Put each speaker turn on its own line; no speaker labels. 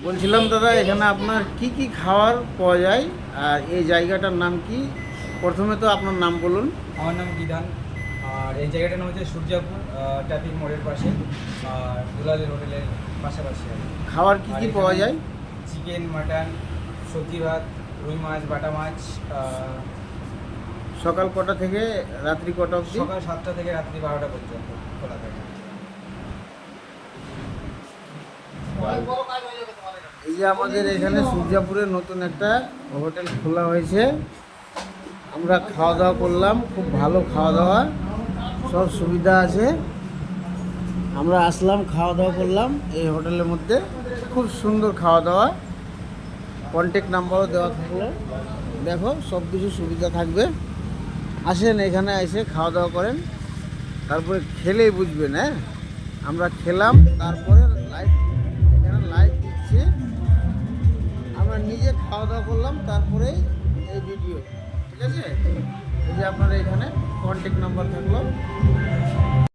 বলছিলাম দাদা, এখানে আপনার কি কি খাবার পাওয়া যায় আর এই জায়গাটার নাম কি? প্রথমে তো আপনার নাম বলুন।
আমার নাম বিধান। আর এই জায়গাটার নাম হচ্ছে সূর্যাপুর ট্রাফিক মোড়ের পাশে, আর দুলালের হোটেলের পাশাপাশি।
খাবার কি কি পাওয়া যায়?
চিকেন, মাটন, সবজি ভাত, রুই মাছ, বাটা মাছ।
সকাল কটা থেকে রাত্রি কটা অবধি?
সকাল 7টা থেকে রাত্রি 12টা পর্যন্ত খোলা থাকে।
এই যে আমাদের এখানে সূর্যাপুরে নতুন একটা হোটেল খোলা হয়েছে, আমরা খাওয়া দাওয়া করলাম, খুব ভালো খাওয়া দাওয়া, সব সুবিধা আছে। আমরা আসলাম, খাওয়া দাওয়া করলাম এই হোটেলের মধ্যে, খুব সুন্দর খাওয়া দাওয়া। কন্ট্যাক্ট নাম্বারও দেওয়া থাকলো, দেখো সব কিছু সুবিধা থাকবে। আসেন এখানে এসে খাওয়া দাওয়া করেন, তারপরে খেলেই বুঝবেন। হ্যাঁ, আমরা খেলাম, তারপরে লাইভ এখানে লাইভ দিচ্ছে, আমরা নিজে খাওয়া দাওয়া করলাম, তারপরেই এই ভিডিও। ঠিক আছে, এই যে আপনার এখানে কন্ট্যাক্ট নাম্বার থাকলো।